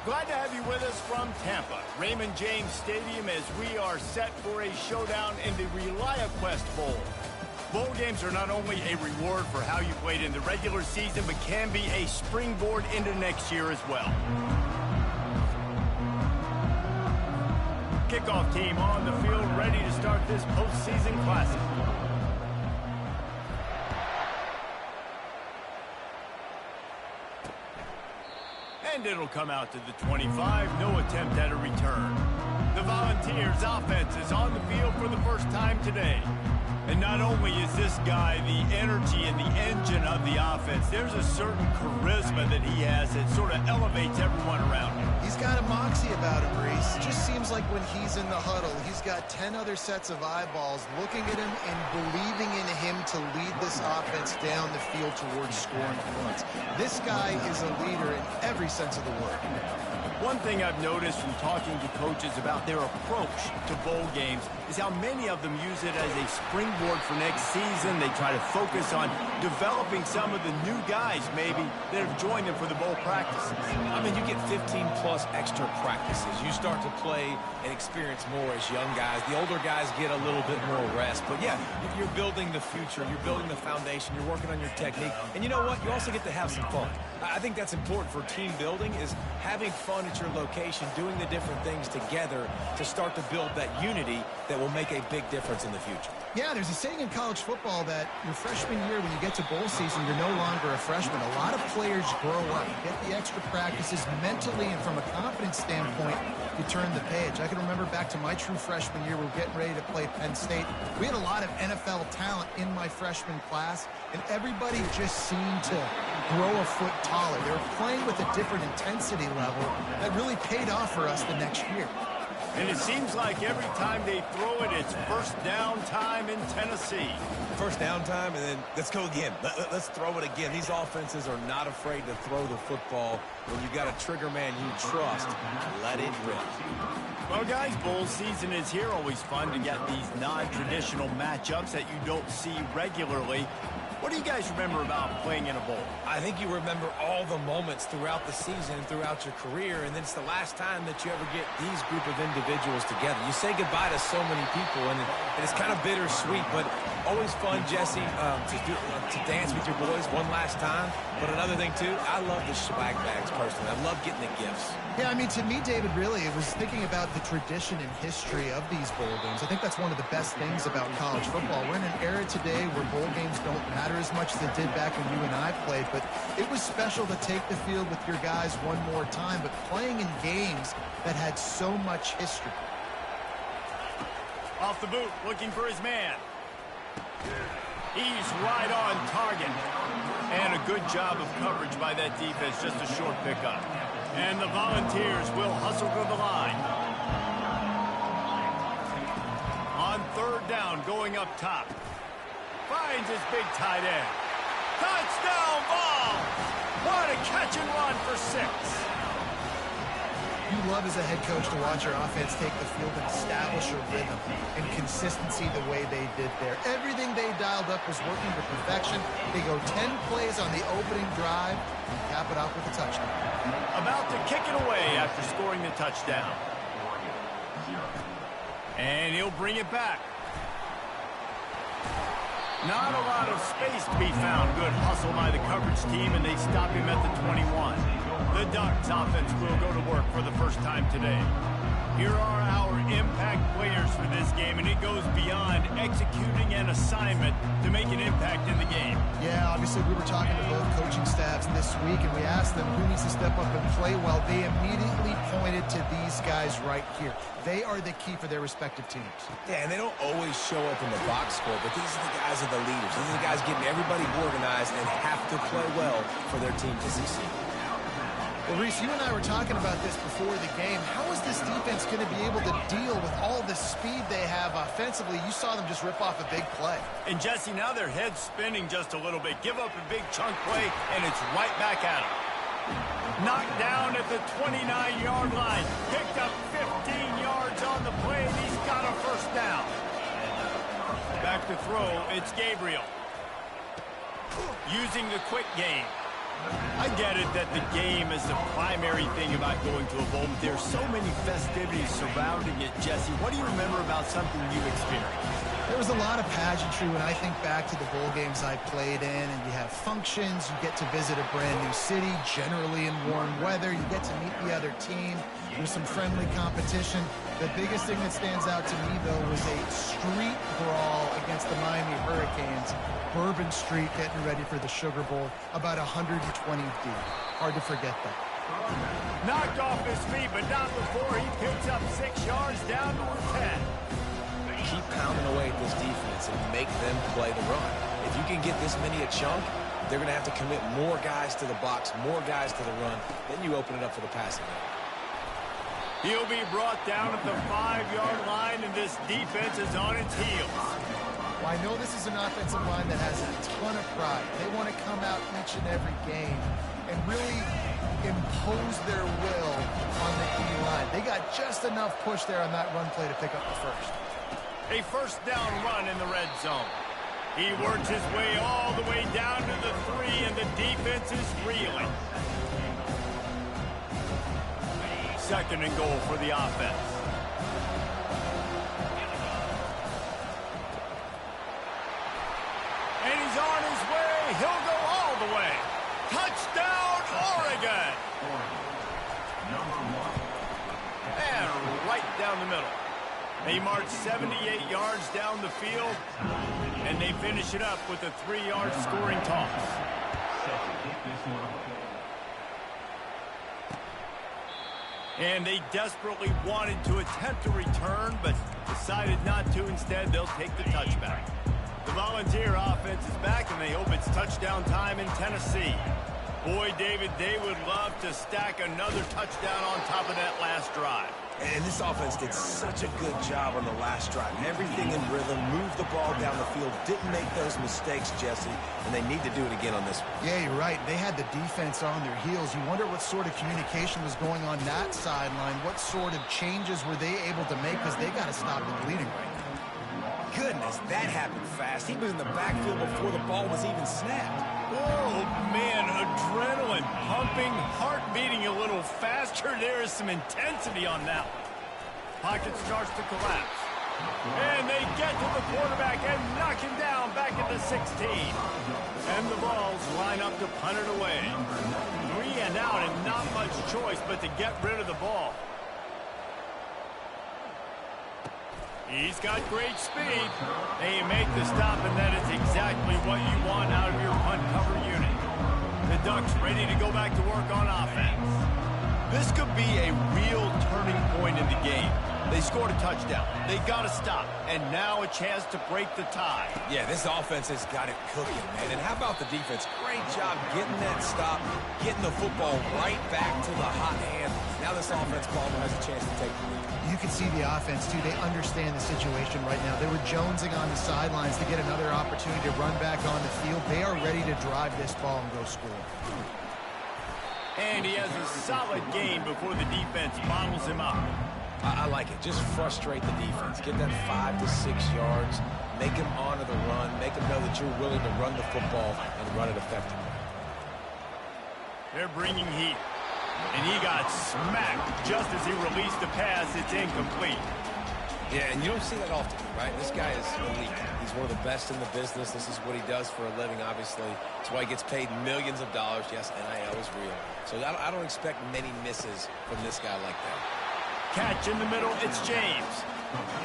Glad to have you with us from Tampa, Raymond James Stadium, as we are set for a showdown in the reliaquest Bowl. Bowl games are not only a reward for how you played in the regular season, but can be a springboard into next year as well. Kickoff team on the field, ready to start this postseason classic. And it'll come out to the 25, no attempt at a return. The Volunteers offense is on the field for the first time today. And not only is this guy the energy and the engine of the offense, there's a certain charisma that he has that sort of elevates everyone around him. He's got a moxie about him, Reese. Just seems like when he's in the huddle, he's got 10 other sets of eyeballs looking at him and believing in him to lead this offense down the field towards scoring points. This guy is a leader in every sense of the word. One thing I've noticed from talking to coaches about their approach to bowl games is how many of them use it as a springboard for next season. They try to focus on developing some of the new guys, maybe, that have joined them for the bowl practices. I mean, you get 15-plus extra practices. You start to play and experience more as young guys. The older guys get a little bit more rest. But, yeah, you're building the future. You're building the foundation. You're working on your technique. And you know what? You also get to have some fun. I think that's important for team building, is having fun at your location, doing the different things together to start to build that unity that will make a big difference in the future. Yeah, there's a saying in college football that your freshman year, when you get to bowl season, you're no longer a freshman. A lot of players grow up, get the extra practices mentally, and from a confidence standpoint, you turn the page. I can remember back to my true freshman year, we were getting ready to play Penn State. We had a lot of NFL talent in my freshman class, and everybody just seemed to grow a foot taller. They were playing with a different intensity level that really paid off for us the next year. And it seems like every time they throw it, it's first down time in Tennessee. First down time, and then let's go again. Let's throw it again. These offenses are not afraid to throw the football. When you got a trigger man you trust, let it rip. Well, guys, bowl season is here. Always fun to get these non-traditional matchups that you don't see regularly. What do you guys remember about playing in a bowl? I think you remember all the moments throughout the season and throughout your career, and then it's the last time that you ever get these group of individuals together. You say goodbye to so many people, and it's kind of bittersweet, but always fun, Jesse, to dance with your boys one last time. But another thing, too, I love the swag bags, personally. I love getting the gifts. Yeah, I mean, to me, David, really, it was thinking about the tradition and history of these bowl games. I think that's one of the best things about college football. We're in an era today where bowl games don't matter as much as they did back when you and I played, but it was special to take the field with your guys one more time, but playing in games that had so much history. Off the boot, looking for his man. He's right on target. And a good job of coverage by that defense, just a short pickup. And the Volunteers will hustle to the line. On third down, going up top. Finds his big tight end. Touchdown ball! What a catch and run for 6. You love as a head coach to watch your offense take the field and establish a rhythm and consistency the way they did there. Everything they dialed up was working to perfection. They go 10 plays on the opening drive and cap it off with a touchdown. About to kick it away after scoring the touchdown. And he'll bring it back. Not a lot of space to be found. Good hustle by the coverage team, and they stop him at the 21. The Ducks offense will go to work for the first time today. Here are our impact players for this game, and it goes beyond executing an assignment to make an impact in the game. Yeah, obviously we were talking to both coaching staffs this week, and we asked them who needs to step up and play well. They immediately pointed to these guys right here. They are the key for their respective teams. Yeah, and they don't always show up in the box score, but these are the guys are the leaders. These are the guys getting everybody organized and have to play well for their team to succeed. Well, Reese, you and I were talking about this before the game. How is this defense going to be able to deal with all the speed they have offensively? You saw them just rip off a big play. And, Jesse, now their head's spinning just a little bit. Give up a big chunk play, and it's right back at them. Knocked down at the 29-yard line. Picked up 15 yards on the play, and he's got a first down. Back to throw, it's Gabriel. Using the quick game. I get it that the game is the primary thing about going to a bowl, but there's so many festivities surrounding it. Jesse, what do you remember about something you experienced? There was a lot of pageantry when I think back to the bowl games I played in, and you have functions, you get to visit a brand new city, generally in warm weather, you get to meet the other team, there's some friendly competition. The biggest thing that stands out to me, though, was a street brawl against the Miami Hurricanes. Bourbon Street getting ready for the Sugar Bowl, about 120 deep. Hard to forget that. Knocked off his feet, but not before he picks up 6 yards down to the 10. Keep pounding away at this defense and make them play the run. If you can get this many a chunk, they're going to have to commit more guys to the box, more guys to the run. Then you open it up for the passing game. He'll be brought down at the 5-yard line, and this defense is on its heels. Well, I know this is an offensive line that has a ton of pride. They want to come out each and every game and really impose their will on the D-line. They got just enough push there on that run play to pick up the first. A first down run in the red zone. He works his way all the way down to the 3, and the defense is reeling. Second and goal for the offense. And he's on his way. He'll go all the way. Touchdown, Oregon! And right down the middle. They march 78 yards down the field, and they finish it up with a 3-yard scoring toss. And they desperately wanted to attempt a return, but decided not to. Instead, they'll take the touchback. The Volunteer offense is back, and they hope it's touchdown time in Tennessee. Boy, David, they would love to stack another touchdown on top of that last drive. And this offense did such a good job on the last drive. Everything in rhythm, moved the ball down the field, didn't make those mistakes, Jesse, and they need to do it again on this one. Yeah, you're right. They had the defense on their heels. You wonder what sort of communication was going on that sideline. What sort of changes were they able to make, because they got to stop the bleeding right now. Goodness, that happened fast. He was in the backfield before the ball was even snapped. Oh, man, adrenaline pumping, heart beating a little faster. There is some intensity on that one. Pocket starts to collapse. And they get to the quarterback and knock him down back at the 16. And the Vols line up to punt it away. 3 and out, and not much choice but to get rid of the ball. He's got great speed. They make the stop, and that is exactly what you want out of your punt cover unit. The Ducks ready to go back to work on offense. This could be a real turning point in the game. They scored a touchdown. They got to stop, and now a chance to break the tie. Yeah, this offense has got it cooking, man. And how about the defense? Great job getting that stop, getting the football right back to the hot hand. Now this offense probably has a chance to take the lead. You can see the offense, too. They understand the situation right now. They were jonesing on the sidelines to get another opportunity to run back on the field. They are ready to drive this ball and go score. And he has a solid gain before the defense bottles him up. I like it. Just frustrate the defense. Get that 5 to 6 yards. Make them honor the run. Make them know that you're willing to run the football and run it effectively. They're bringing heat. And he got smacked just as he released the pass. It's incomplete. Yeah, and you don't see that often, right? This guy is elite. He's one of the best in the business. This is what he does for a living, obviously. That's why he gets paid millions of dollars. Yes, NIL is real. So I don't expect many misses from this guy like that. Catch in the middle, it's James.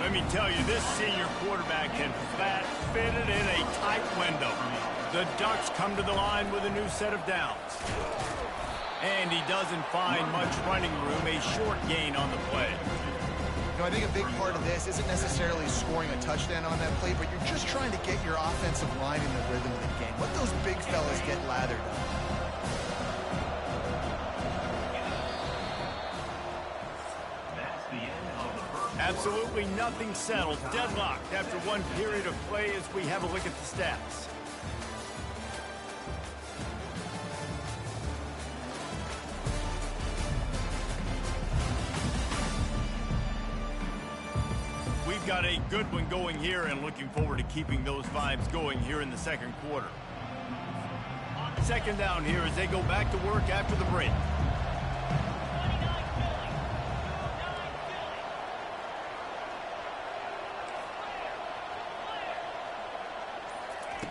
Let me tell you, this senior quarterback can flat fit it in a tight window. The Ducks come to the line with a new set of downs. And he doesn't find much running room, a short gain on the play. You know, I think a big part of this isn't necessarily scoring a touchdown on that play, but you're just trying to get your offensive line in the rhythm of the game. Let those big fellas get lathered up. Absolutely nothing settled. Deadlocked after one period of play as we have a look at the stats. We've got a good one going here and looking forward to keeping those vibes going here in the second quarter. second down here as they go back to work after the break.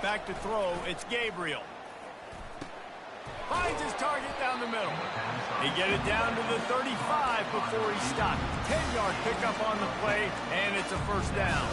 Back to throw, it's Gabriel. Finds his target down the middle. They get it down to the 35 before he stopped. 10-yard pickup on the play, and it's a first down.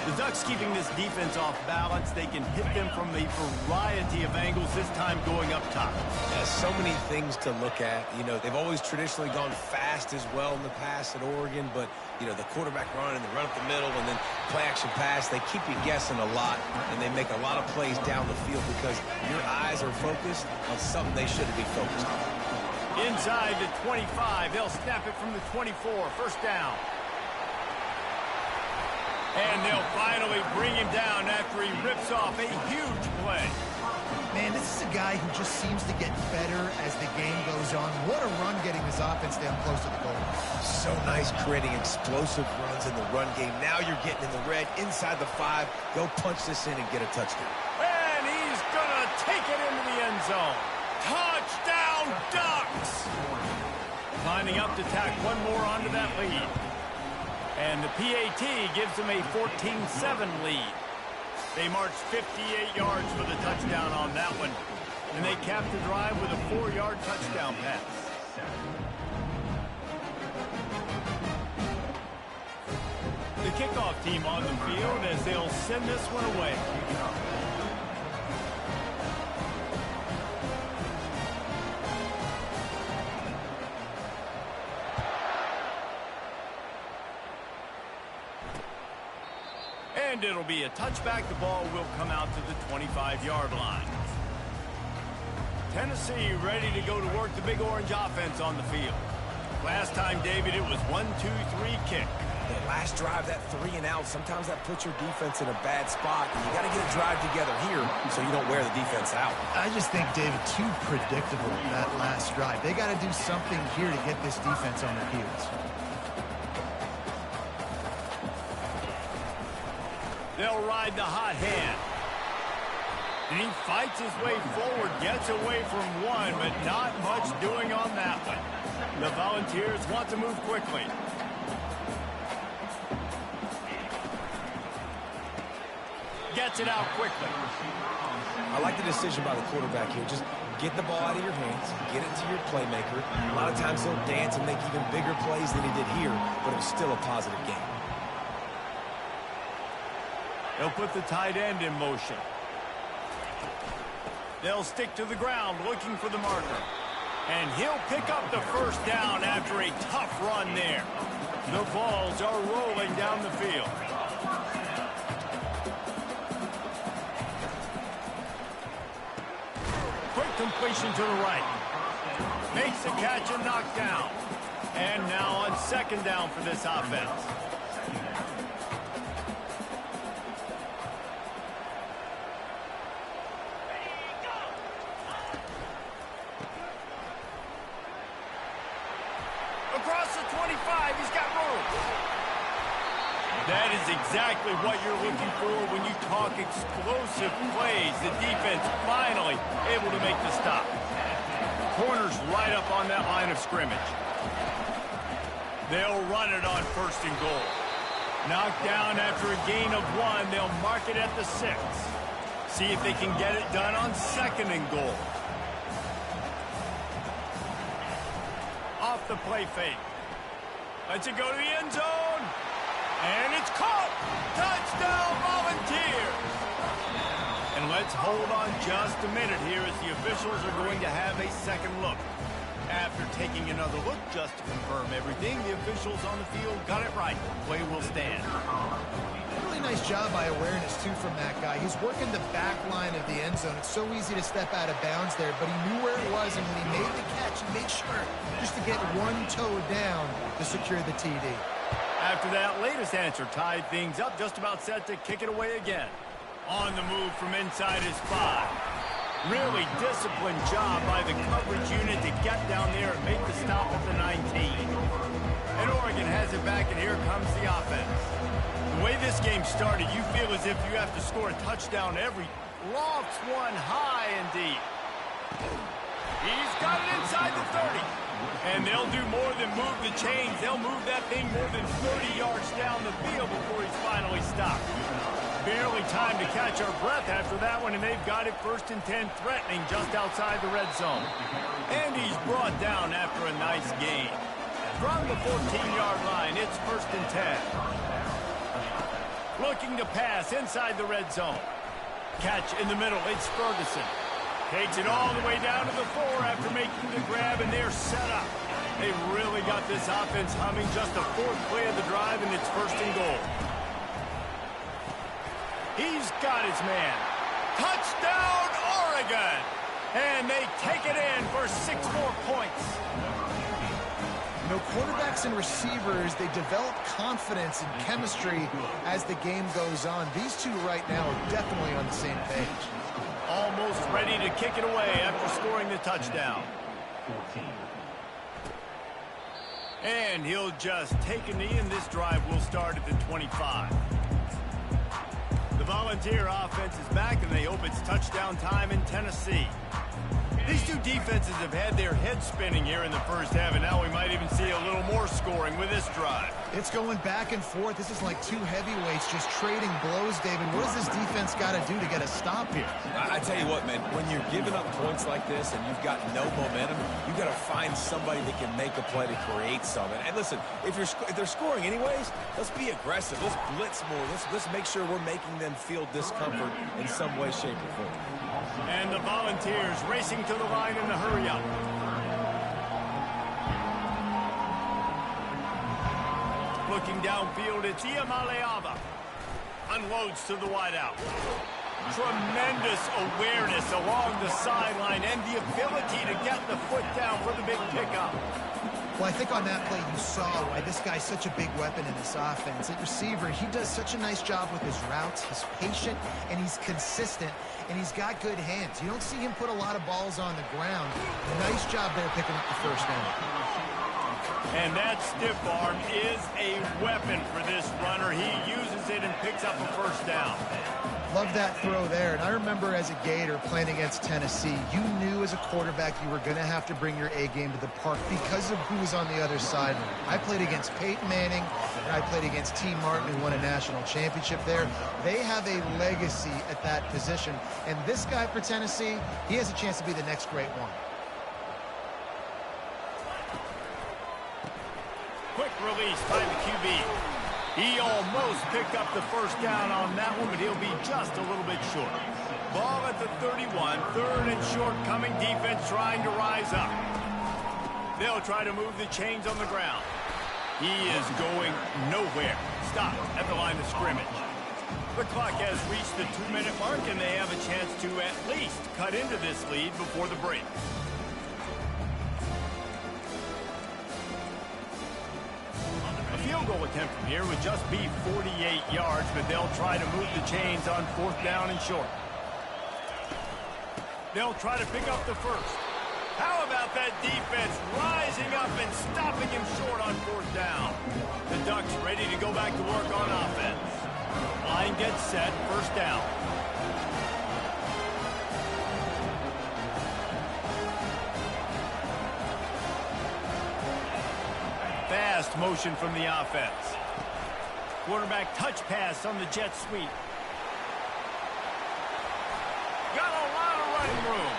The Ducks keeping this defense off balance. They can hit them from a variety of angles, this time going up top. Yeah, so many things to look at. You know, they've always traditionally gone fast as well in the past at Oregon, but, you know, the quarterback run and the run up the middle and then play-action pass, they keep you guessing a lot, and they make a lot of plays down the field because your eyes are focused on something they shouldn't be focused on. Inside the 25, they'll snap it from the 24, first down. And they'll finally bring him down after he rips off a huge play. Man, this is a guy who just seems to get better as the game goes on. What a run getting this offense down close to the goal. So nice creating explosive runs in the run game. Now you're getting in the red, inside the 5. Go punch this in and get a touchdown. And he's going to take it into the end zone. Touchdown, Ducks! Lining up to tack one more onto that lead. And the PAT gives them a 14-7 lead. They march 58 yards for the touchdown on that one. And they cap the drive with a 4-yard touchdown pass. The kickoff team on the field as they'll send this one away. And it'll be a touchback. The ball will come out to the 25-yard line. Tennessee ready to go to work the Big Orange offense on the field. Last time, David, it was 1-2-3 kick. That last drive, that 3 and out, sometimes that puts your defense in a bad spot. And you got to get a drive together here so you don't wear the defense out. I just think, David, too predictable that last drive. They got to do something here to get this defense on their heels. They'll ride the hot hand. And he fights his way forward, gets away from one, but not much doing on that one. The Volunteers want to move quickly. Gets it out quickly. I like the decision by the quarterback here. Just get the ball out of your hands, get it to your playmaker. A lot of times he'll dance and make even bigger plays than he did here, but it was still a positive game. They'll put the tight end in motion. They'll stick to the ground looking for the marker. And he'll pick up the first down after a tough run there. The balls are rolling down the field. Quick completion to the right. Makes the catch and knocked down. And now on second down for this offense. Across the 25, he's got room. That is exactly what you're looking for when you talk explosive plays. The defense finally able to make the stop. Corners right up on that line of scrimmage. They'll run it on first and goal. Knocked down after a gain of 1. They'll mark it at the 6. See if they can get it done on second and goal. Off the play fake. Lets it go to the end zone. And it's caught. Touchdown, Volunteers. And let's hold on just a minute here as the officials are going to have a second look. After taking another look just to confirm everything, the officials on the field got it right. Play will stand. Really nice job by awareness, too, from that guy. He's working the back line of the end zone. It's so easy to step out of bounds there, but he knew where it was, and when he made the catch, he made sure just to get one toe down to secure the TD. After that latest answer tied things up, just about set to kick it away again. On the move from inside his 5. Really disciplined job by the coverage unit to get down there and make the stop at the 19. And Oregon has it back, and here comes the offense. The way this game started, you feel as if you have to score a touchdown every. Lofts one high and deep. He's got it inside the 30. And they'll do more than move the chains. They'll move that thing more than 30 yards down the field before he's finally stopped. Barely time to catch our breath after that one, and they've got it 1st and 10, threatening just outside the red zone. And he's brought down after a nice gain. From the 14-yard line, it's 1st and 10. Looking to pass inside the red zone. Catch in the middle, it's Ferguson. Takes it all the way down to the 4 after making the grab, and they're set up. They've really got this offense humming. Just the 4th play of the drive, and it's 1st and goal. He's got his man. Touchdown, Oregon! And they take it in for 6 more points. You know, quarterbacks and receivers, they develop confidence and chemistry as the game goes on. These two right now are definitely on the same page. Almost ready to kick it away after scoring the touchdown. And he'll just take a knee, and this drive will start at the 25. The Volunteer offense is back, and they hope it's touchdown time in Tennessee. These two defenses have had their heads spinning here in the first half, and now we might even see a little more scoring with this drive. It's going back and forth. This is like two heavyweights just trading blows, David. What does this defense got to do to get a stop here? I tell you what, man, when you're giving up points like this and you've got no momentum, you've got to find somebody that can make a play to create something. And listen, if they're scoring anyways, let's be aggressive. Let's blitz more. Let's make sure we're making them feel discomfort in some way, shape, or form. And the Volunteers racing to the line in the hurry-up. Looking downfield, it's Iamaleava. Unloads to the wideout. Tremendous awareness along the sideline and the ability to get the foot down for the big pickup. Well, I think on that play you saw why this guy's such a big weapon in this offense. At receiver, he does such a nice job with his routes. He's patient, and he's consistent, and he's got good hands. You don't see him put a lot of balls on the ground. Nice job there picking up the first down. And that stiff arm is a weapon for this runner. He uses it and picks up a first down. Love that throw there. And I remember as a Gator playing against Tennessee, you knew as a quarterback you were going to have to bring your A game to the park because of who was on the other side. I played against Peyton Manning, and I played against T. Martin, who won a national championship there. They have a legacy at that position. And this guy for Tennessee, he has a chance to be the next great one. Quick release by the QB. He almost picked up the first down on that one, but he'll be just a little bit short. Ball at the 31, 3rd and short, coming defense trying to rise up. They'll try to move the chains on the ground. He is going nowhere. Stop at the line of scrimmage. The clock has reached the 2-minute mark, and they have a chance to at least cut into this lead before the break. Field goal attempt from here would just be 48 yards, but they'll try to move the chains on 4th down and short. They'll try to pick up the first. How about that defense rising up and stopping him short on 4th down? The Ducks ready to go back to work on offense. Line gets set, first down. Fast motion from the offense. Quarterback touch pass on the jet sweep. Got a lot of running room.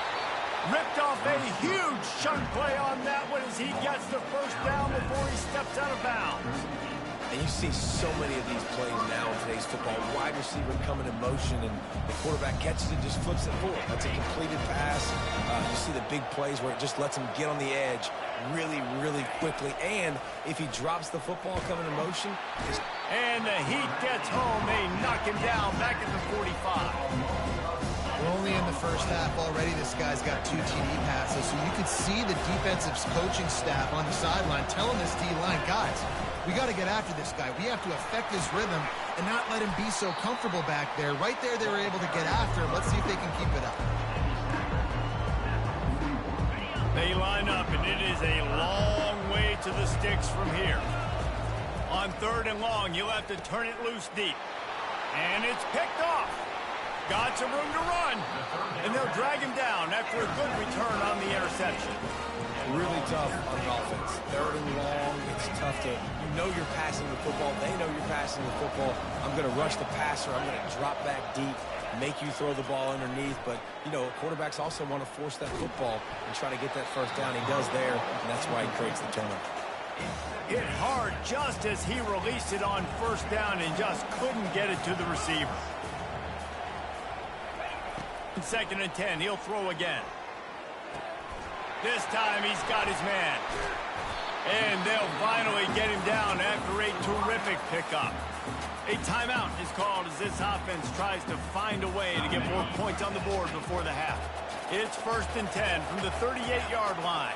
Ripped off a huge chunk play on that one as he gets the first down before he steps out of bounds. And you see so many of these plays now in today's football. Wide receiver coming in motion, and the quarterback catches it, just flips it forward. That's a completed pass. You see the big plays where it just lets him get on the edge really, really quickly. And if he drops the football coming in motion. And the heat gets home. They knock him down back at the 45. We're only in the first half already. This guy's got 2 TD passes, so you could see the defensive coaching staff on the sideline telling this D-line, guys, we got to get after this guy. We have to affect his rhythm and not let him be so comfortable back there. Right there, they were able to get after him. Let's see if they can keep it up. They line up, and it is a long way to the sticks from here. On 3rd and long, you'll have to turn it loose deep. And it's picked off. Got some room to run. And they'll drag him down after a good return on the interception. Really tough on offense. Third and long, it's tough to, you know you're passing the football. They know you're passing the football. I'm going to rush the passer. I'm going to drop back deep, make you throw the ball underneath. But, you know, quarterbacks also want to force that football and try to get that first down. He does there, and that's why he creates the turnover. Hit hard just as he released it on first down and just couldn't get it to the receiver. 2nd and 10, he'll throw again. This time he's got his man. And they'll finally get him down after a terrific pickup. A timeout is called as this offense tries to find a way to get more points on the board before the half. It's 1st and 10 from the 38-yard line.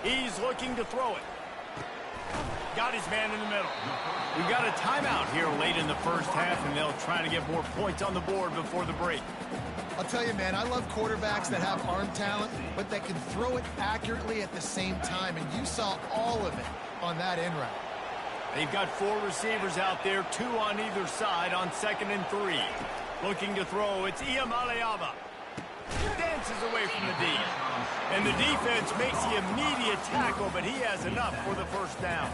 He's looking to throw it. Got his man in the middle. We've got a timeout here late in the first half, and they'll try to get more points on the board before the break. I'll tell you, man, I love quarterbacks that have arm talent, but that can throw it accurately at the same time, and you saw all of it on that in route. They've got 4 receivers out there, 2 on either side on 2nd and 3. Looking to throw, it's Iamaleava. Dances away from the D. And the defense makes the immediate tackle, but he has enough for the first down.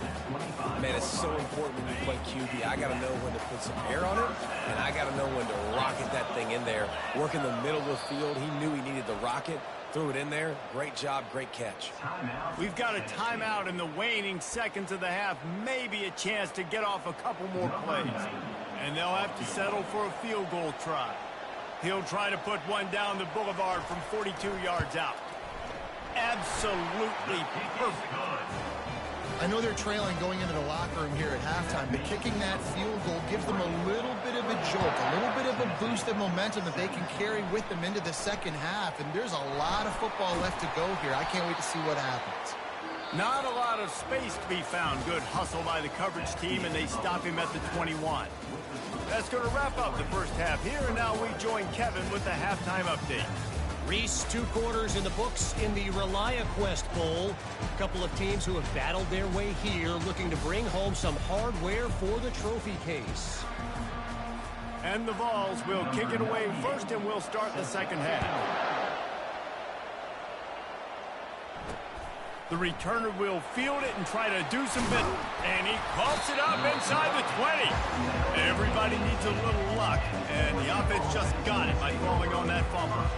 Man, it's so important when you play QB. I got to know when to put some air on it, and I got to know when to rocket that thing in there. Work in the middle of the field. He knew he needed the rocket. Threw it in there. Great job, great catch. We've got a timeout in the waning seconds of the half. Maybe a chance to get off a couple more plays. And they'll have to settle for a field goal try. He'll try to put one down the boulevard from 42 yards out. Absolutely perfect. I know they're trailing going into the locker room here at halftime, but kicking that field goal gives them a little bit of a jolt, a little bit of a boost of momentum that they can carry with them into the second half, and there's a lot of football left to go here. I can't wait to see what happens. Not a lot of space to be found. Good hustle by the coverage team, and they stop him at the 21. That's going to wrap up the first half here, and now we join Kevin with the halftime update. Reese, 2 quarters in the books in the reliaquest Bowl. A couple of teams who have battled their way here, looking to bring home some hardware for the trophy case. And the Vols will kick it away first, and we'll start the second half. The returner will field it and try to do some business. And he coughs it up inside the 20. Everybody needs a little luck, and the offense just got it by falling on that fumble.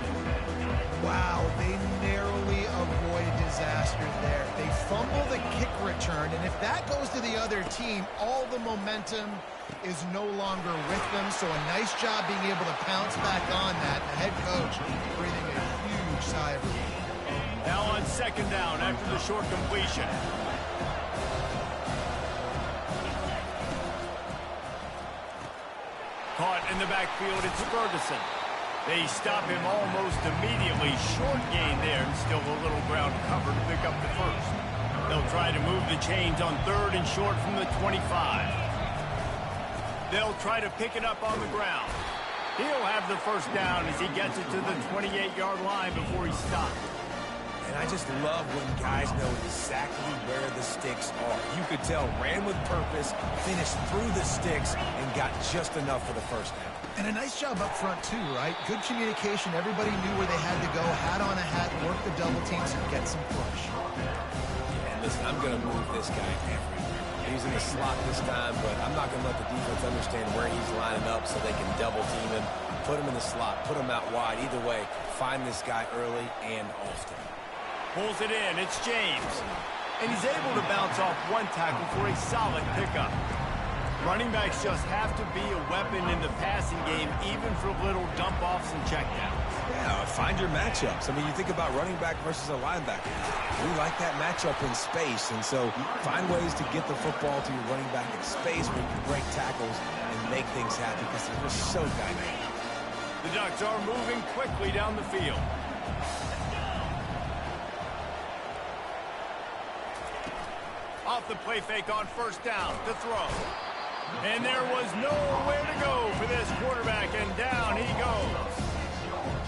Wow, they narrowly avoid disaster there. They fumble the kick return, and if that goes to the other team, all the momentum is no longer with them. So a nice job being able to pounce back on that. The head coach breathing a huge sigh of relief. Now on second down after the short completion. Caught in the backfield, it's Ferguson. They stop him almost immediately. Short gain there, and still a little ground cover to pick up the first. They'll try to move the chains on 3rd and short from the 25. They'll try to pick it up on the ground. He'll have the first down as he gets it to the 28-yard line before he stops. And I just love when guys know exactly where the sticks are. You could tell, ran with purpose, finished through the sticks, and got just enough for the first down. And a nice job up front, too, right? Good communication. Everybody knew where they had to go. Hat on a hat, work the double teams, and get some push. Yeah, and listen, I'm going to move this guy everywhere. He's in the slot this time, but I'm not going to let the defense understand where he's lining up so they can double team him, put him in the slot, put him out wide. Either way, find this guy early and often. Pulls it in, it's James. And he's able to bounce off one tackle for a solid pickup. Running backs just have to be a weapon in the passing game, even for little dump-offs and checkdowns. Yeah, find your matchups. I mean, you think about running back versus a linebacker. We like that matchup in space, and so find ways to get the football to your running back in space where you can break tackles and make things happen because they're just so dynamic. The Ducks are moving quickly down the field. Off the play fake on first down to throw. And there was nowhere to go for this quarterback, and down he goes.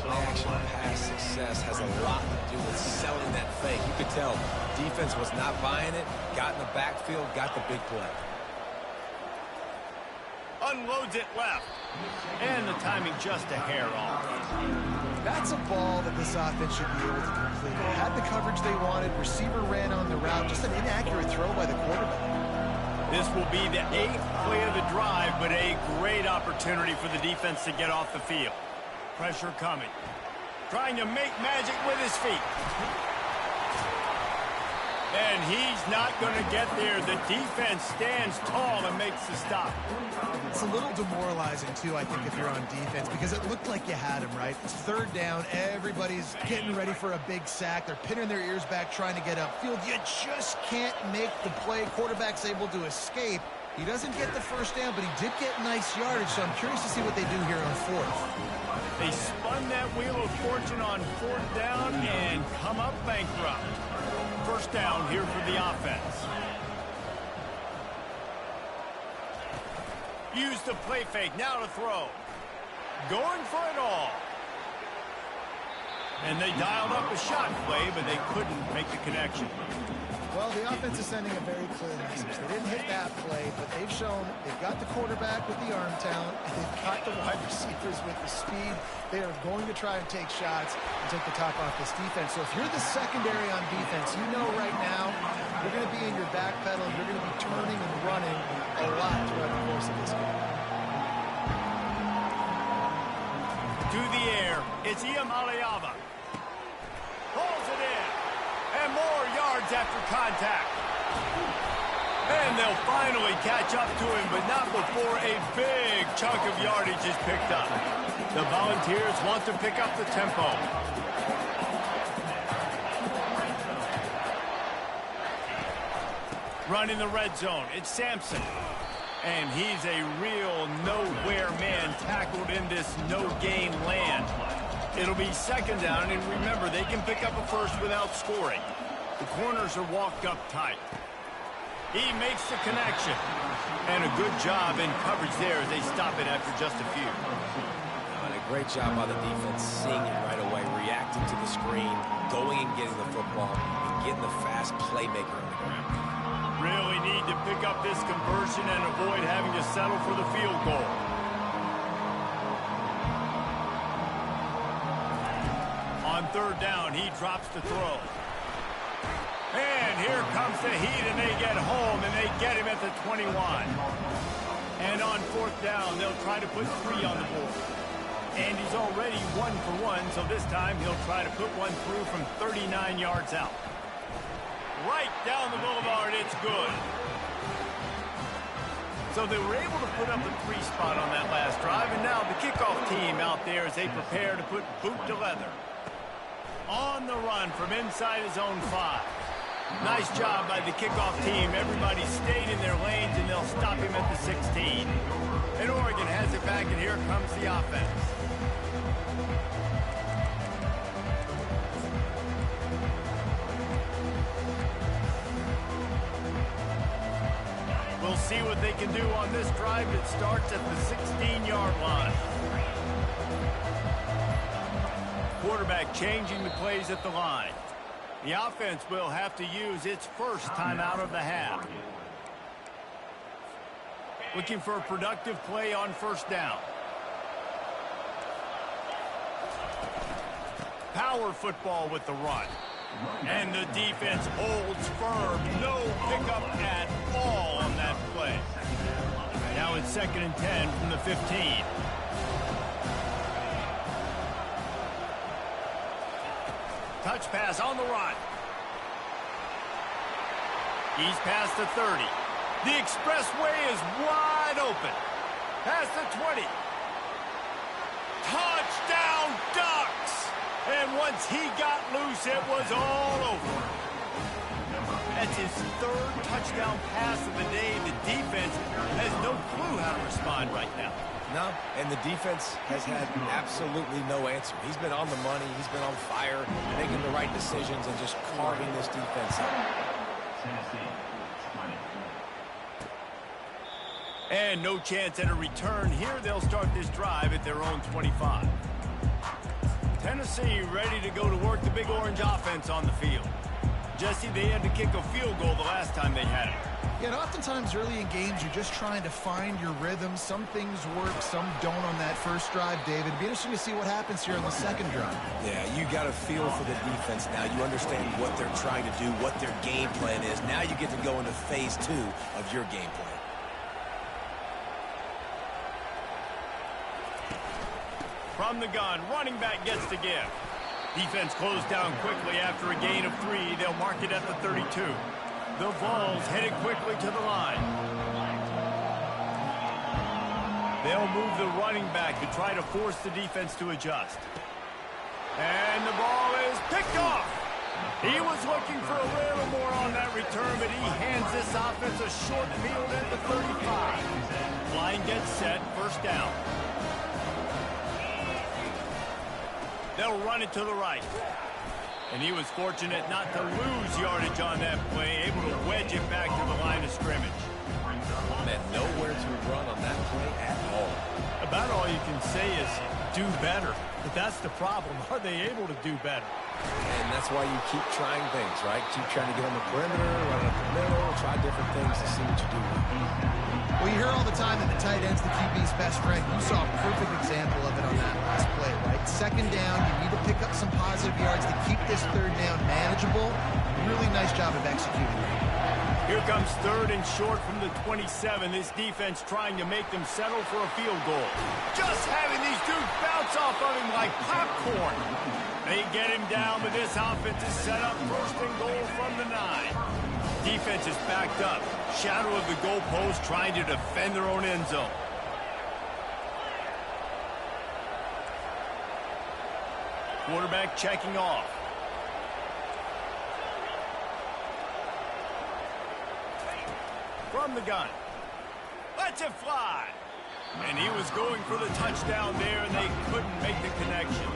Play-action pass success has a lot to do with selling that fake. You could tell defense was not buying it, got in the backfield, got the big play. unloads it left. And the timing just a hair off. That's a ball that this offense should be able to complete. They had the coverage they wanted. Receiver ran on the route. Just an inaccurate throw by the quarterback. This will be the 8th play of the drive, but a great opportunity for the defense to get off the field. Pressure coming. Trying to make magic with his feet. And he's not going to get there. The defense stands tall and makes the stop. It's a little demoralizing, too, I think, if you're on defense, because it looked like you had him, right? It's 3rd down. Everybody's getting ready for a big sack. They're pinning their ears back, trying to get upfield. You just can't make the play. Quarterback's able to escape. He doesn't get the 1st down, but he did get nice yardage, so I'm curious to see what they do here on 4th. They spun that wheel of fortune on 4th down and come up bankrupt. 1st down here for the offense. Use the play fake, now to throw. Going for it all. And they dialed up a shot play, but they couldn't make the connection. Well, the offense is sending a very clear message. They didn't hit that play, but they've shown they've got the quarterback with the arm talent, and they've got the wide receivers with the speed. They are going to try and take shots and take the top off this defense. So if you're the secondary on defense, you know right now you're going to be in your back pedal, and you're going to be turning and running a lot throughout the course of this game. To the air, it's Iamaleava. Pulls it in. And more yards after contact. And they'll finally catch up to him, but not before a big chunk of yardage is picked up. The Volunteers want to pick up the tempo. Running the red zone, it's Sampson. And he's a real nowhere man tackled in this no-gain land. It'll be 2nd down, and remember, they can pick up a 1st without scoring. The corners are walked up tight. He makes the connection. And a good job in coverage there as they stop it after just a few. And a great job by the defense seeing it right away, reacting to the screen, going and getting the football, and getting the fast playmaker on the ground. Really need to pick up this conversion and avoid having to settle for the field goal. On 3rd down, he drops the throw. And here comes the heat, and they get home, and they get him at the 21. And on 4th down, they'll try to put 3 on the board. And he's already 1 for 1, so this time he'll try to put one through from 39 yards out. Right down the boulevard, it's good. So they were able to put up a 3 spot on that last drive, and now the kickoff team out there as they prepare to put boot to leather. On the run from inside his own 5. Nice job by the kickoff team. Everybody stayed in their lanes, and they'll stop him at the 16. And Oregon has it back, and here comes the offense. We'll see what they can do on this drive that starts at the 16-yard line. Quarterback changing the plays at the line. The offense will have to use its 1st timeout of the half. Looking for a productive play on 1st down. Power football with the run. And the defense holds firm. No pickup at all on that play. Now it's 2nd and 10 from the 15. Touch pass on the run. He's past the 30. The expressway is wide open. Past the 20. Touchdown Ducks! And once he got loose, it was all over. That's his 3rd touchdown pass of the day. The defense has no clue how to respond right now. No, and the defense has had absolutely no answer. He's been on the money. He's been on fire, making the right decisions and just carving this defense up. And no chance at a return here. They'll start this drive at their own 25. Tennessee ready to go to work the Big Orange offense on the field. Jesse, they had to kick a field goal the last time they had it. Yeah, and oftentimes early in games, you're just trying to find your rhythm. Some things work, some don't on that first drive, David. It'd be interesting to see what happens here on the second drive. Yeah, you got a feel for the defense now. You understand what they're trying to do, what their game plan is. Now you get to go into phase 2 of your game plan. From the gun, running back gets to give. Defense closed down quickly after a gain of 3. They'll mark it at the 32. The Vols headed quickly to the line. They'll move the running back to try to force the defense to adjust. And the ball is picked off. He was looking for a little more on that return, but he hands this offense a short field at the 35. Line gets set, first down. They'll run it to the right. And he was fortunate not to lose yardage on that play, able to wedge it back to the line of scrimmage. Man, nowhere to run on that play at all. About all you can say is do better. But that's the problem. Are they able to do better? And that's why you keep trying things, right? Keep trying to get on the perimeter, run up the middle, try different things to see what you do. Well, you hear all the time that the tight end's the QB's best friend. You saw a perfect example of it on that last play, right? Second down, you need to pick up some positive yards to keep this third down manageable. Really nice job of executing. Here comes third and short from the 27. This defense trying to make them settle for a field goal. Just having these dudes bounce off of him like popcorn. They get him down, but this offense is set up first and goal from the 9. Defense is backed up. Shadow of the goalpost trying to defend their own end zone. Quarterback checking off. From the gun. Lets it fly. And he was going for the touchdown there, and they couldn't make the connection.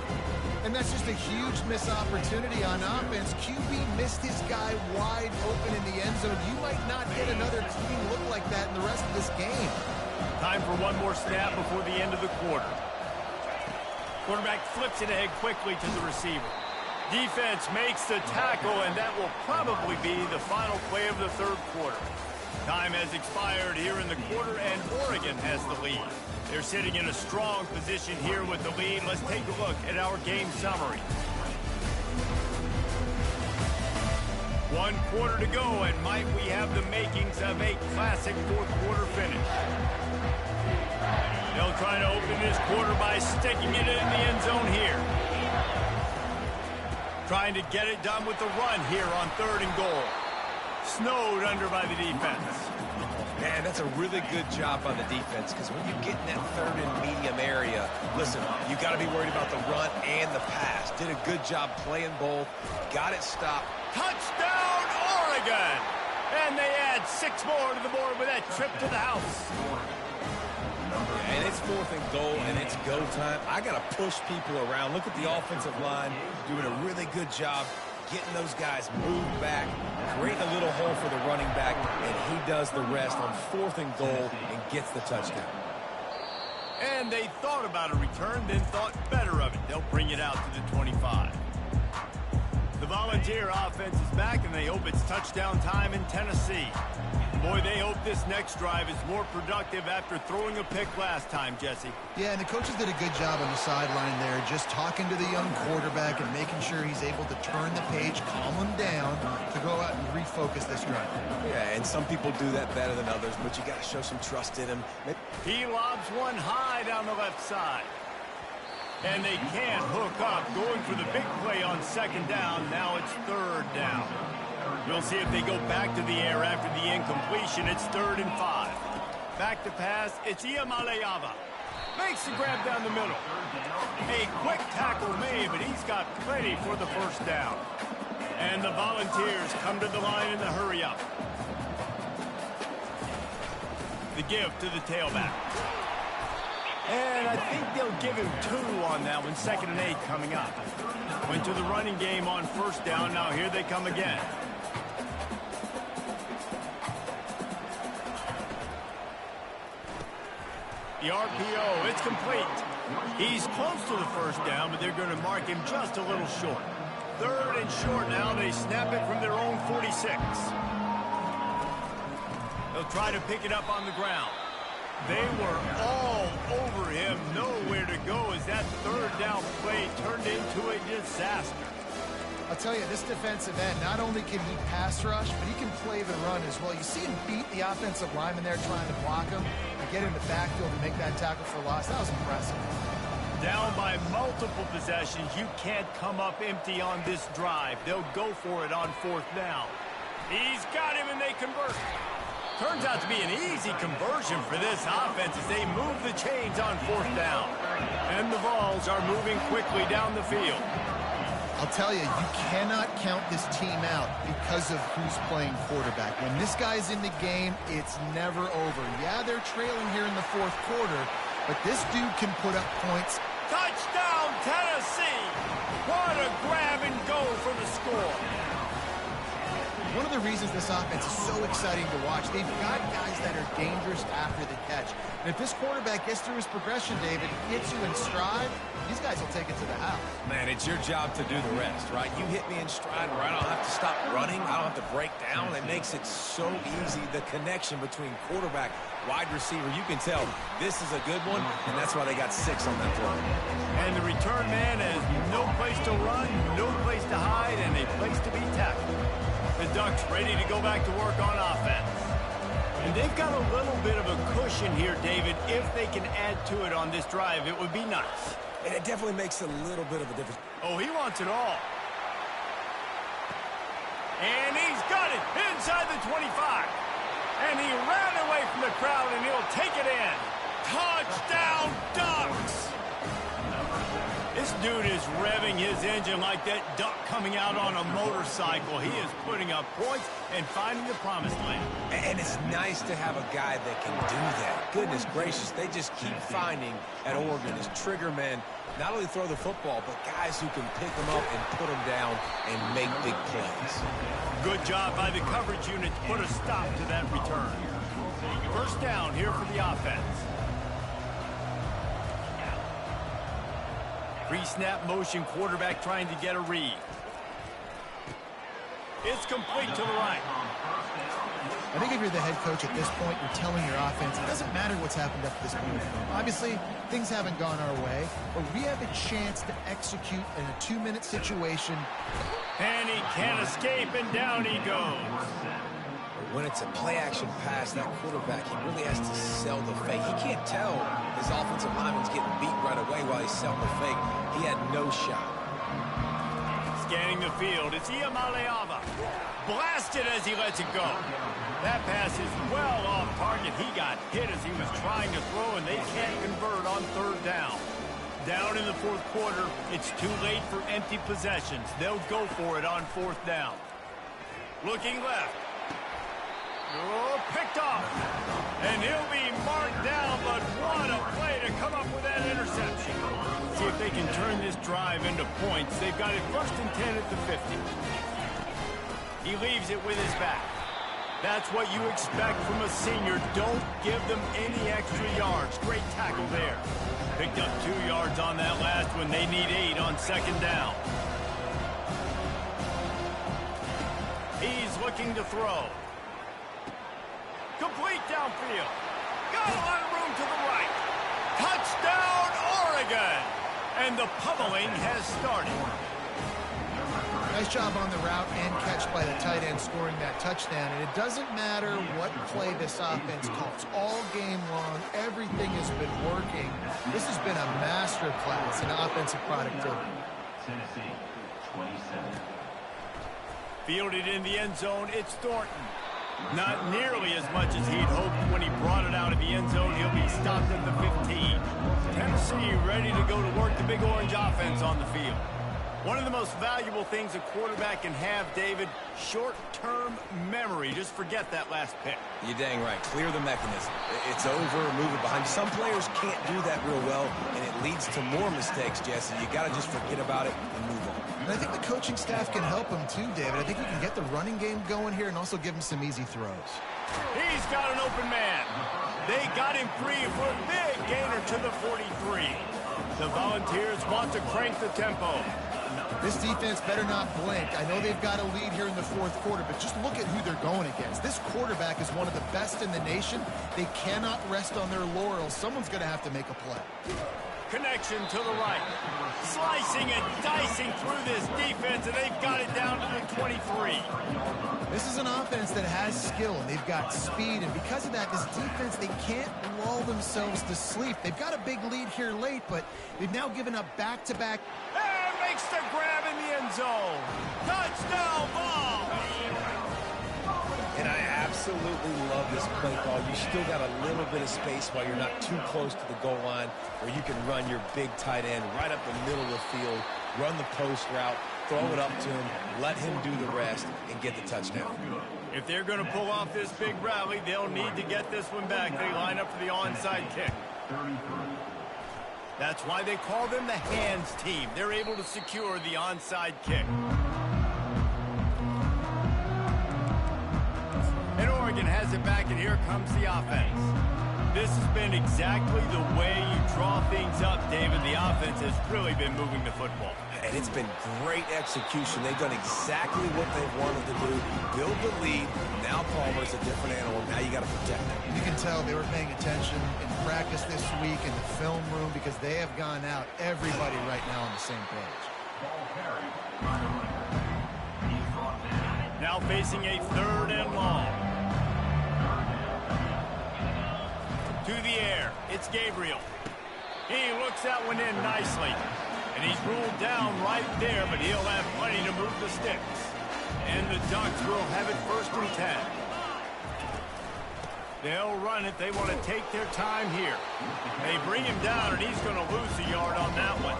And that's just a huge missed opportunity on offense. QB missed his guy wide open in the end zone. You might not get another clean look like that in the rest of this game. Time for one more snap before the end of the quarter. Quarterback flips it ahead quickly to the receiver. Defense makes the tackle, and that will probably be the final play of the third quarter. Time has expired here in the quarter, and Oregon has the lead. They're sitting in a strong position here with the lead. Let's take a look at our game summary. 1 quarter to go, and might we have the makings of a classic fourth quarter finish. They'll try to open this quarter by sticking it in the end zone here. Trying to get it done with the run here on third and goal. Snowed under by the defense. Man, that's a really good job by the defense, because when you get in that third and medium area, listen, you got to be worried about the run and the pass. Did a good job playing both. Got it stopped. Touchdown, Oregon! And they add 6 more to the board with that trip to the house. And it's fourth and goal, and it's go time. I got to push people around. Look at the offensive line doing a really good job getting those guys moved back, creating a little hole for the running back, and he does the rest on fourth and goal and gets the touchdown. And they thought about a return, then thought better of it. They'll bring it out to the 25. The Volunteer offense is back, and they hope it's touchdown time in Tennessee. Boy, they hope this next drive is more productive after throwing a pick last time, Jesse. Yeah, and the coaches did a good job on the sideline there, just talking to the young quarterback and making sure he's able to turn the page, calm him down, to go out and refocus this drive. Yeah, and some people do that better than others, but you got to show some trust in him. He lobs one high down the left side. And they can't hook up, going for the big play on second down. Now it's third down. We'll see if they go back to the air after the incompletion. It's 3rd and 5. Back to pass. It's Iamaleava. Makes the grab down the middle. A quick tackle made, but he's got plenty for the first down. And the Volunteers come to the line in the hurry-up. The give to the tailback. And I think they'll give him 2 on that one. 2nd and 8 coming up. Went to the running game on first down. Now here they come again. The RPO, it's complete. He's close to the first down, but they're going to mark him just a little short. 3rd and short now. They snap it from their own 46. They'll try to pick it up on the ground. They were all over him. Nowhere to go as that 3rd down play turned into a disaster. I'll tell you, this defensive end, not only can he pass rush, but he can play the run as well. You see him beat the offensive lineman there trying to block him and get in the backfield and make that tackle for loss. That was impressive. Down by multiple possessions. You can't come up empty on this drive. They'll go for it on 4th down. He's got him, and they convert. Turns out to be an easy conversion for this offense as they move the chains on 4th down. And the Vols are moving quickly down the field. I'll tell you, you cannot count this team out because of who's playing quarterback. When this guy's in the game, it's never over. Yeah, they're trailing here in the 4th quarter, but this dude can put up points. Touchdown, Tennessee! What a grab and go for the score. One of the reasons this offense is so exciting to watch, they've got guys that are dangerous after the catch. And if this quarterback gets through his progression, David, gets you in stride, these guys will take it to the house. Man, it's your job to do the rest, right? You hit me in stride where I don't have to stop running. I don't have to break down. It makes it so easy. The connection between quarterback, wide receiver, you can tell this is a good one, and that's why they got 6 on that throw. And the return man has no place to run, no place to hide, and a place to be tackled. The Ducks ready to go back to work on offense. And they've got a little bit of a cushion here, David. If they can add to it on this drive, it would be nice. And it definitely makes a little bit of a difference. Oh, he wants it all. And he's got it inside the 25. And he ran away from the crowd, and he'll take it in. Touchdown, Ducks! This dude is revving his engine like that duck coming out on a motorcycle. He is putting up points and finding the promised land. And it's nice to have a guy that can do that. Goodness gracious, they just keep finding at Oregon as trigger men, not only throw the football, but guys who can pick them up and put them down and make big plays. Good job by the coverage unit to put a stop to that return. 1st down here for the offense. Pre-snap motion, quarterback trying to get a read. It's complete to the right. I think if you're the head coach at this point, you're telling your offense, it doesn't matter what's happened up to this point. Obviously, things haven't gone our way, but we have a chance to execute in a 2-minute situation. And he can't escape, and down he goes. When it's a play-action pass, that quarterback, he really has to sell the fake. He can't tell his offensive lineman's getting beat right away while he's selling the fake. He had no shot. Scanning the field, it's Iamaleava. Blasted as he lets it go. That pass is well off target. He got hit as he was trying to throw, and they can't convert on 3rd down. Down in the 4th quarter, it's too late for empty possessions. They'll go for it on 4th down. Looking left. Oh, picked off. And he'll be marked down, but what a play to come up with that interception. See if they can turn this drive into points. They've got it 1st and 10 at the 50. He leaves it with his back. That's what you expect from a senior. Don't give them any extra yards. Great tackle there. Picked up 2 yards on that last one. They need 8 on 2nd down. He's looking to throw. Complete downfield. Got a lot of room to the right. Touchdown, Oregon! And the pummeling has started. Nice job on the route and catch by the tight end scoring that touchdown. And it doesn't matter what play this offense calls. All game long, everything has been working. This has been a master class in offensive productivity. Tennessee, 27. Fielded in the end zone, it's Thornton. Not nearly as much as he'd hoped when he brought it out of the end zone. He'll be stopped at the 15. Tennessee ready to go to work the Big Orange offense on the field. One of the most valuable things a quarterback can have, David, short-term memory. Just forget that last pick. You're dang right. Clear the mechanism. It's over, move it behind. Some players can't do that real well, and it leads to more mistakes, Jesse. You got to just forget about it and move on. And I think the coaching staff can help him too, David. I think we can get the running game going here and also give him some easy throws. He's got an open man. They got him free for a big gainer to the 43. The Volunteers want to crank the tempo. This defense better not blink. I know they've got a lead here in the fourth quarter, but just look at who they're going against. This quarterback is one of the best in the nation. They cannot rest on their laurels. Someone's going to have to make a play. Connection to the right. Slicing and dicing through this defense, and they've got it down to the 23. This is an offense that has skill, and they've got speed, and because of that, this defense, they can't lull themselves to sleep. They've got a big lead here late, but they've now given up back-to-back. And makes the grab in the end zone. Touchdown ball. And I absolutely love this play call. You still got a little bit of space while you're not too close to the goal line where you can run your big tight end right up the middle of the field, run the post route, throw it up to him, let him do the rest, and get the touchdown. If they're going to pull off this big rally, they'll need to get this one back. They line up for the onside kick. That's why they call them the hands team. They're able to secure the onside kick. And Oregon has it back, and here comes the offense. This has been exactly the way you draw things up, David. The offense has really been moving the football. And it's been great execution. They've done exactly what they've wanted to do. Build the lead. Now Palmer's a different animal. Now you got to protect him. You can tell they were paying attention in practice this week in the film room because they have gone out, everybody right now on the same page. Now facing a 3rd and long. To the air, it's Gabriel. He looks that one in nicely. And he's ruled down right there, but he'll have plenty to move the sticks. And the Ducks will have it 1st and 10. They'll run it. They want to take their time here. They bring him down, and he's going to lose a yard on that one.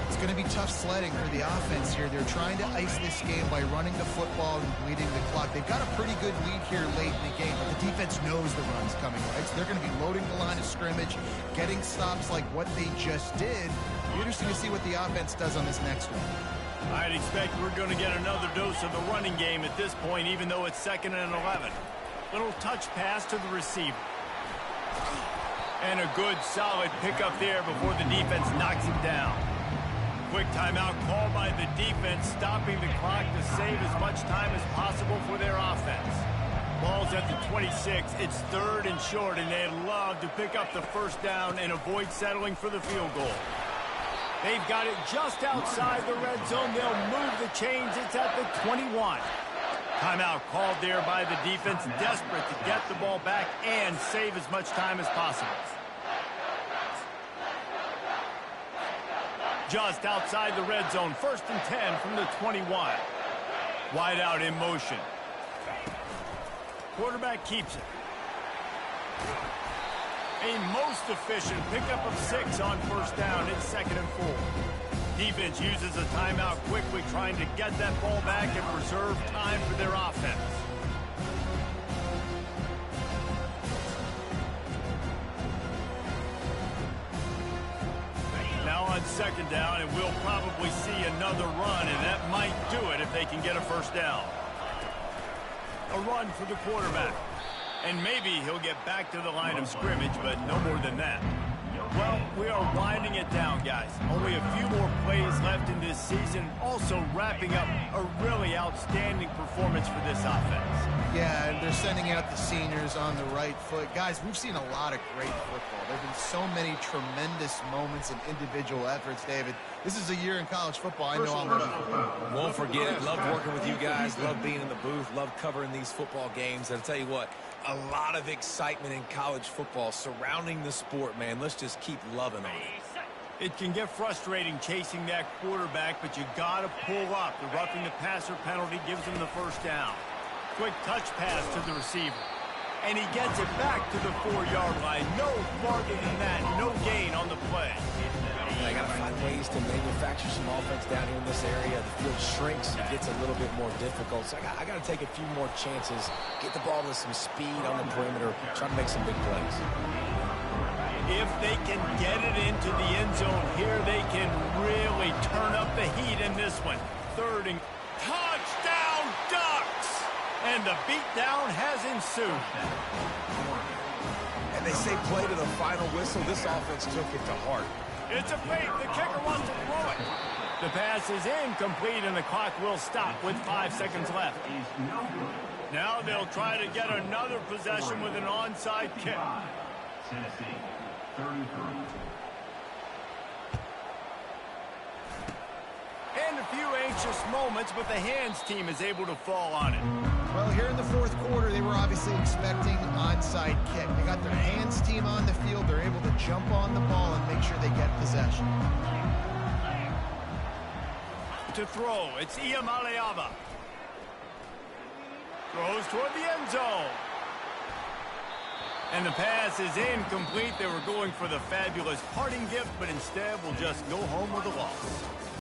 It's going to be tough sledding for the offense here. They're trying to ice this game by running the football and bleeding the clock. They've got a pretty good lead here late in the game, but the defense knows the run's coming, right? So they're going to be loading the line of scrimmage, getting stops like what they just did. It'll be interesting to see what the offense does on this next one. I'd expect we're going to get another dose of the running game at this point, even though it's 2nd and 11. Little touch pass to the receiver. And a good, solid pickup there before the defense knocks him down. Quick timeout called by the defense, stopping the clock to save as much time as possible for their offense. Ball's at the 26. It's 3rd and short, and they'd love to pick up the 1st down and avoid settling for the field goal. They've got it just outside the red zone. They'll move the chains. It's at the 21. Timeout called there by the defense, desperate to get the ball back and save as much time as possible. Just outside the red zone, 1st and 10 from the 21. Wide out in motion. Quarterback keeps it. A most efficient pickup of 6 on 1st down. It's 2nd and 4. Defense uses a timeout quickly, trying to get that ball back and preserve time for their offense. Now on 2nd down, and we'll probably see another run, and that might do it if they can get a 1st down. A run for the quarterback. And maybe he'll get back to the line of scrimmage, but no more than that. Well, we are winding it down, guys. Only a few more plays left in this season. Also wrapping up a really outstanding performance for this offense. Yeah, and they're sending out the seniors on the right foot. Guys, we've seen a lot of great football. There have been so many tremendous moments and individual efforts, David. This is a year in college football I know I'm ready for. Won't forget it. Loved working with you guys. Loved being in the booth. Loved covering these football games. And I'll tell you what, a lot of excitement in college football surrounding the sport, man. Let's just keep loving on it. It can get frustrating chasing that quarterback, but you got to pull up. The roughing the passer penalty gives them the 1st down. Quick touch pass to the receiver. And he gets it back to the 4-yard line. No farther than that. No gain on the play. I got to find ways to manufacture some offense down here in this area. The field shrinks. It gets a little bit more difficult. So I got to take a few more chances. Get the ball with some speed on the perimeter. Try to make some big plays. If they can get it into the end zone here, they can really turn up the heat in this one. 3rd and touchdown Ducks! And the beatdown has ensued. And they say play to the final whistle. This offense took it to heart. It's a fake. The kicker wants to throw it. The pass is incomplete, and the clock will stop with 5 seconds left. Is no good. Now they'll try to get another possession with an onside kick. Tennessee, 33. And a few anxious moments, but the hands team is able to fall on it. Well, here in the fourth quarter, they were obviously expecting onside kick. They got their hands team on the field. They're able to jump on the ball and make sure they get possession. To throw, it's Iamaleava. Throws toward the end zone. And the pass is incomplete. They were going for the fabulous parting gift, but instead will just go home with a loss.